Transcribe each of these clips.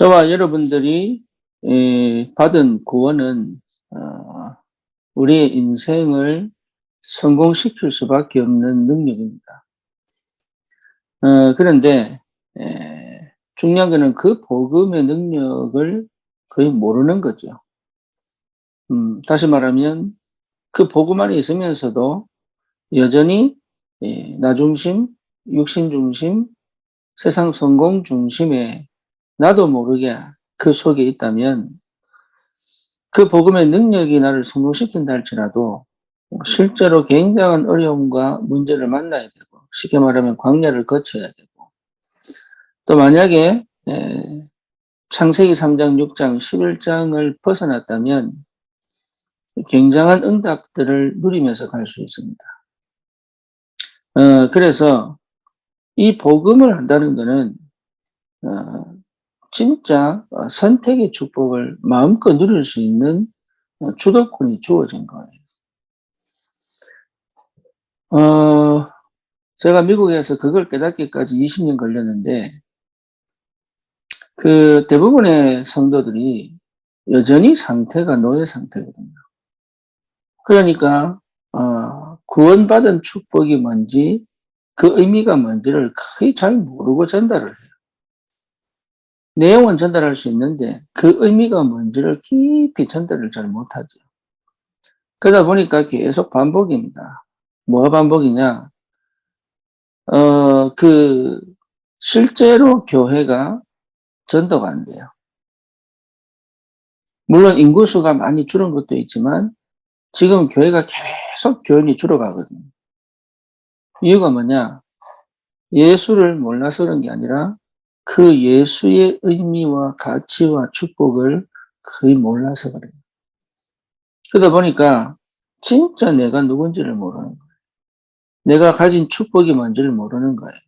저와 여러분들이 받은 구원은 우리의 인생을 성공시킬 수밖에 없는 능력입니다. 그런데 중요한 것은 그 복음의 능력을 거의 모르는 거죠. 다시 말하면 그 복음 안에 있으면서도 여전히 나 중심, 육신 중심, 세상 성공 중심에 나도 모르게 그 속에 있다면 그 복음의 능력이 나를 성공시킨다 할지라도 실제로 굉장한 어려움과 문제를 만나야 되고, 쉽게 말하면 광야를 거쳐야 되고, 또 만약에 창세기 3장, 6장, 11장을 벗어났다면 굉장한 응답들을 누리면서 갈 수 있습니다. 그래서 이 복음을 한다는 것은 진짜 선택의 축복을 마음껏 누릴 수 있는 주도권이 주어진 거예요. 제가 미국에서 그걸 깨닫기까지 20년 걸렸는데, 그 대부분의 성도들이 여전히 상태가 노예 상태거든요. 그러니까, 구원받은 축복이 뭔지, 그 의미가 뭔지를 거의 잘 모르고 전달을 해요. 내용은 전달할 수 있는데, 그 의미가 뭔지를 깊이 전달을 잘 못하죠. 그러다 보니까 계속 반복입니다. 뭐가 반복이냐? 실제로 교회가 전도가 안 돼요. 물론 인구수가 많이 줄은 것도 있지만 지금 교회가 계속 교인이 줄어가거든요. 이유가 뭐냐? 예수를 몰라서 그런 게 아니라 그 예수의 의미와 가치와 축복을 거의 몰라서 그래요. 그러다 보니까 진짜 내가 누군지를 모르는 거예요. 내가 가진 축복이 뭔지를 모르는 거예요.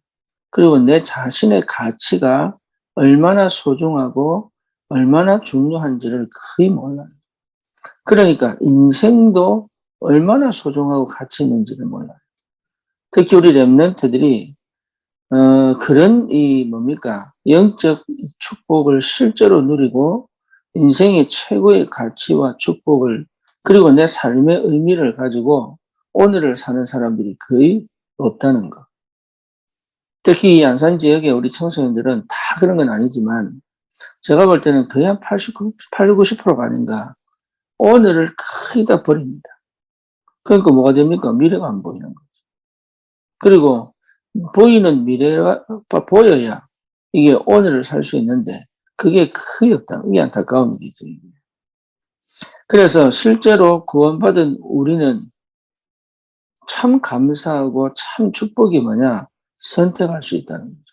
그리고 내 자신의 가치가 얼마나 소중하고 얼마나 중요한지를 거의 몰라요. 그러니까 인생도 얼마나 소중하고 가치 있는지를 몰라요. 특히 우리 렘넌트들이 그런 영적 축복을 실제로 누리고 인생의 최고의 가치와 축복을, 그리고 내 삶의 의미를 가지고 오늘을 사는 사람들이 거의 없다는 거. 특히 이 안산 지역의 우리 청소년들은 다 그런 건 아니지만 제가 볼 때는 거의 한 89, 90%가 아닌가. 오늘을 거의 다 버립니다. 그러니까 뭐가 됩니까? 미래가 안 보이는 거죠. 그리고 보이는 미래가 보여야 이게 오늘을 살 수 있는데 그게 거의 없다. 이게 안타까운 일이죠. 그래서 실제로 구원받은 우리는 참 감사하고 참 축복이 뭐냐? 선택할 수 있다는 거죠.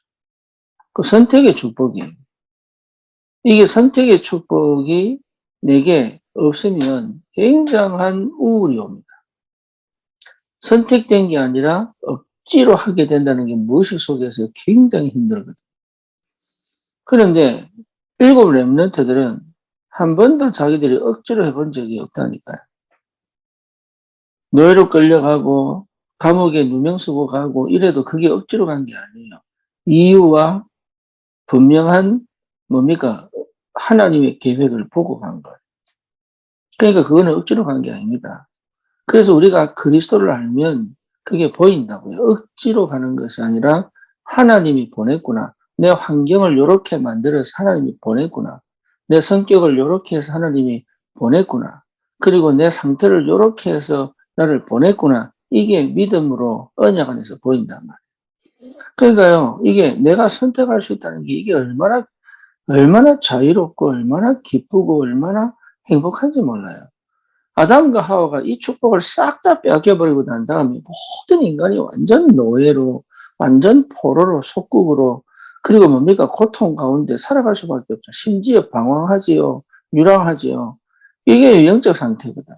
그 선택의 축복이에요. 이게 선택의 축복이 내게 없으면 굉장한 우울이 옵니다. 선택된 게 아니라 억지로 하게 된다는 게 무의식 속에서 굉장히 힘들거든요. 그런데 7 렘넌트들은 한 번도 자기들이 억지로 해본 적이 없다니까요. 노예로 끌려가고 감옥에 누명 쓰고 가고 이래도 그게 억지로 간 게 아니에요. 이유와 분명한 하나님의 계획을 보고 간 거예요. 그러니까 그거는 억지로 간 게 아닙니다. 그래서 우리가 그리스도를 알면 그게 보인다고요. 억지로 가는 것이 아니라 하나님이 보냈구나. 내 환경을 이렇게 만들어서 하나님이 보냈구나. 내 성격을 이렇게 해서 하나님이 보냈구나. 그리고 내 상태를 이렇게 해서 나를 보냈구나. 이게 믿음으로 언약 안에서 보인단 말이에요. 그러니까요, 이게 내가 선택할 수 있다는 게 이게 얼마나 자유롭고 얼마나 기쁘고 얼마나 행복한지 몰라요. 아담과 하와가 이 축복을 싹 다 빼앗겨버리고 난 다음에 모든 인간이 완전 노예로, 완전 포로로, 속국으로, 그리고 고통 가운데 살아갈 수밖에 없죠. 심지어 방황하지요. 유랑하지요. 이게 영적 상태거든.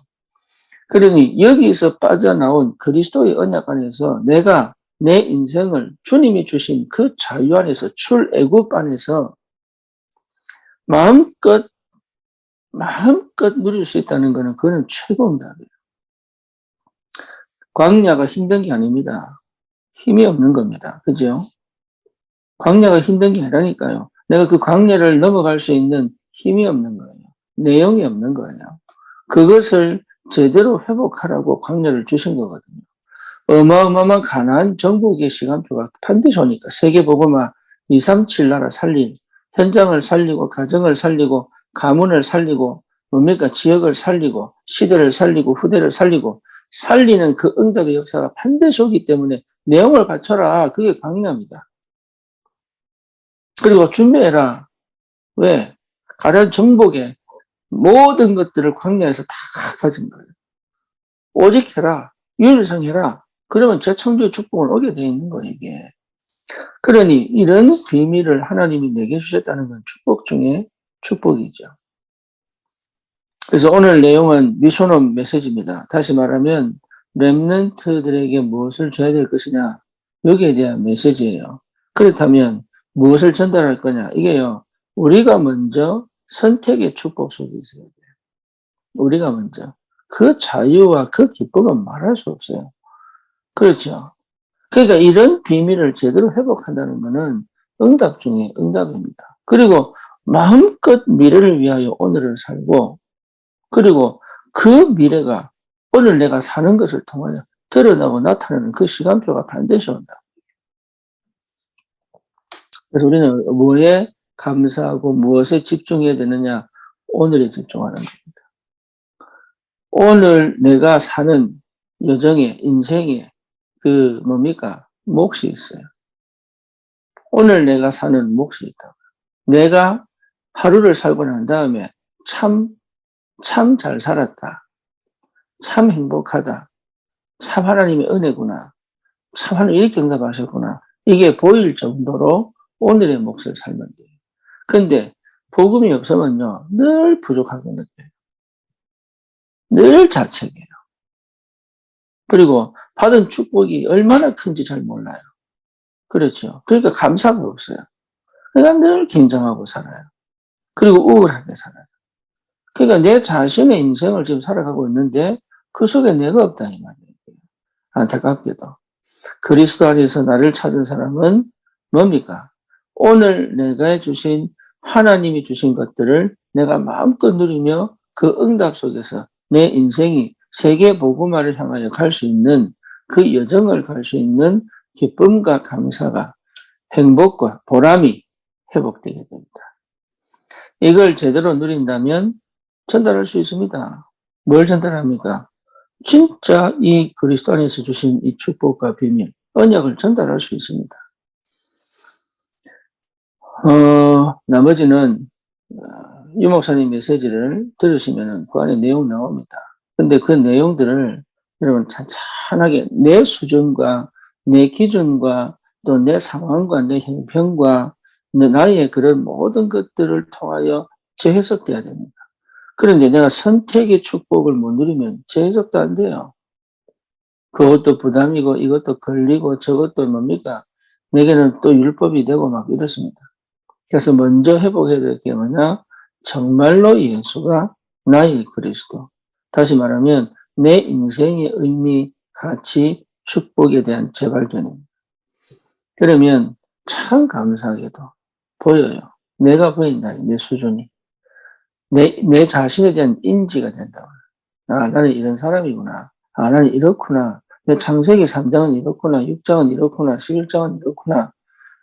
그러니 여기서 빠져나온 그리스도의 언약 안에서 내가 내 인생을 주님이 주신 그 자유 안에서, 출애굽 안에서 마음껏 누릴 수 있다는 것은 그거는 최고인 답이에요. 광야가 힘든 게 아닙니다. 힘이 없는 겁니다. 그죠? 광야가 힘든 게 아니라니까요. 내가 그 광야를 넘어갈 수 있는 힘이 없는 거예요. 내용이 없는 거예요. 그것을 제대로 회복하라고 광야를 주신 거거든요. 어마어마한 가나안 정복의 시간표가 반드시 오니까 세계복음화 237 나라 살릴, 현장을 살리고 가정을 살리고 가문을 살리고 뭡니까 지역을 살리고 시대를 살리고 후대를 살리고 살리는 그 응답의 역사가 반드시 오기 때문에 내용을 갖춰라. 그게 강요합니다. 그리고 준비해라. 왜? 가나안 정복의 모든 것들을 광야에서 다 가진 거예요. 오직 해라. 유일성해라. 그러면 재창조의 축복을 오게 되어 있는 거예요, 이게. 그러니 이런 비밀을 하나님이 내게 주셨다는 건 축복 중에 축복이죠. 그래서 오늘 내용은 미션홈 메시지입니다. 다시 말하면 렘넌트들에게 무엇을 줘야 될 것이냐. 여기에 대한 메시지예요. 그렇다면 무엇을 전달할 거냐. 이게요. 우리가 먼저 선택의 축복 속에 있어야 돼요. 우리가 먼저. 그 자유와 그 기쁨은 말할 수 없어요. 그렇죠. 그러니까 이런 비밀을 제대로 회복한다는 것은 응답 중에 응답입니다. 그리고 마음껏 미래를 위하여 오늘을 살고 그리고 그 미래가 오늘 내가 사는 것을 통하여 드러나고 나타나는 그 시간표가 반드시 온다. 그래서 우리는 뭐에 감사하고 무엇에 집중해야 되느냐? 오늘에 집중하는 겁니다. 오늘 내가 사는 여정에, 인생에 그 뭡니까? 몫이 있어요. 오늘 내가 사는 몫이 있다고. 내가 하루를 살고 난 다음에 참 잘 살았다. 참 행복하다. 참 하나님의 은혜구나. 참 하나님 이렇게 응답하셨구나. 이게 보일 정도로 오늘의 몫을 살면 돼요. 근데 복음이 없으면요. 늘 부족하게 느껴요. 늘 자책해요. 그리고 받은 축복이 얼마나 큰지 잘 몰라요. 그렇죠. 그러니까 감사가 없어요. 그러니까 늘 긴장하고 살아요. 그리고 우울하게 살아요. 그러니까 내 자신의 인생을 지금 살아가고 있는데 그 속에 내가 없다 이 말이에요. 안타깝게도. 그리스도 안에서 나를 찾은 사람은 뭡니까? 오늘 내가 주신 하나님이 주신 것들을 내가 마음껏 누리며 그 응답 속에서 내 인생이 세계 복음화를 향하여 갈 수 있는 그 여정을 갈 수 있는 기쁨과 감사가 행복과 보람이 회복되게 됩니다. 이걸 제대로 누린다면 전달할 수 있습니다. 뭘 전달합니까? 진짜 이 그리스도 안에서 주신 이 축복과 비밀, 언약을 전달할 수 있습니다. 나머지는 유 목사님 메시지를 들으시면 그 안에 내용 나옵니다. 근데 그 내용들을 여러분 찬찬하게 내 수준과 내 기준과 또 내 상황과 내 형편과 나의 그런 모든 것들을 통하여 재해석돼야 됩니다. 그런데 내가 선택의 축복을 못 누리면 재해석도 안 돼요. 그것도 부담이고 이것도 걸리고 저것도 뭡니까? 내게는 또 율법이 되고 막 이렇습니다. 그래서 먼저 회복해야 될 게 뭐냐? 정말로 예수가 나의 그리스도. 다시 말하면 내 인생의 의미, 가치, 축복에 대한 재발견입니다. 그러면 참 감사하게도 보여요. 내가 보인다니, 내 수준이. 내 자신에 대한 인지가 된다. 아, 나는 이런 사람이구나. 아, 나는 이렇구나. 내 창세기 3장은 이렇구나. 6장은 이렇구나. 11장은 이렇구나.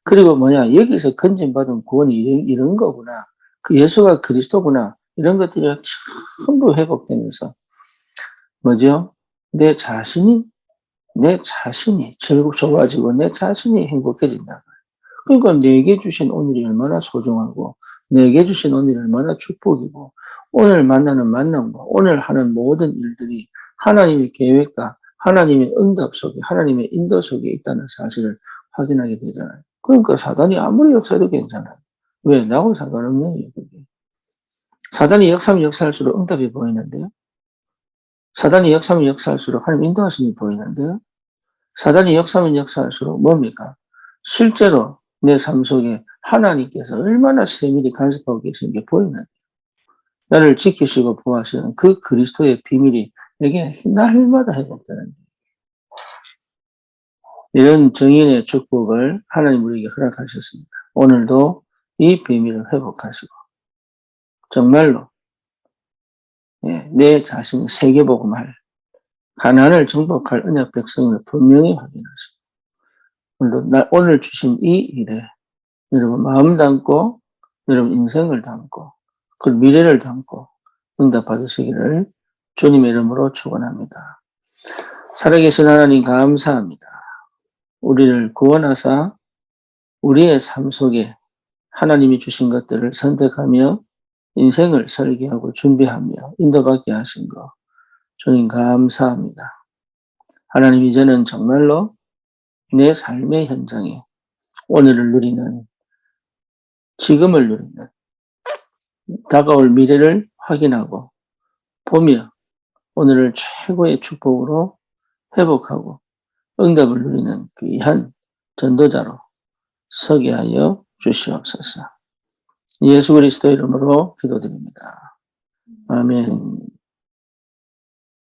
그리고 뭐냐, 여기서 건진받은 구원이 이런 거구나. 그 예수가 그리스도구나. 이런 것들이 전부 회복되면서, 뭐죠? 내 자신이 좋아지고 내 자신이 행복해진다. 그러니까 내게 주신 오늘이 얼마나 소중하고, 내게 주신 오늘이 얼마나 축복이고, 오늘 만나는 만남과 오늘 하는 모든 일들이 하나님의 계획과 하나님의 응답 속에, 하나님의 인도 속에 있다는 사실을 확인하게 되잖아요. 그러니까 사단이 아무리 역사해도 괜찮아요. 왜? 나하고 상관없는 거예요. 사단이 역사하면 역사할수록 응답이 보이는데요. 사단이 역사하면 역사할수록 하나님 인도하심이 보이는데요. 사단이 역사하면 역사할수록 뭡니까? 실제로 내 삶 속에 하나님께서 얼마나 세밀히 간섭하고 계시는 게 보이는데요. 나를 지키시고 보호하시는 그 그리스도의 비밀이 내게 날마다 회복되는 거예요. 이런 정인의 축복을 하나님 우리에게 허락하셨습니다. 오늘도 이 비밀을 회복하시고 정말로 내 자신이 세계복음할 가난을 정복할 언약 백성을 분명히 확인하시고 오늘 주신 이 일에 여러분 마음 담고 여러분 인생을 담고 그 미래를 담고 응답 받으시기를 주님의 이름으로 축원합니다. 살아계신 하나님 감사합니다. 우리를 구원하사 우리의 삶 속에 하나님이 주신 것들을 선택하며 인생을 설계하고 준비하며 인도받게 하신 것 주님 감사합니다. 하나님 이제는 정말로 내 삶의 현장에 오늘을 누리는 지금을 누리는 다가올 미래를 확인하고 보며 오늘을 최고의 축복으로 회복하고 응답을 누리는 귀한 전도자로 서게 하여 주시옵소서. 예수 그리스도 이름으로 기도드립니다. 아멘.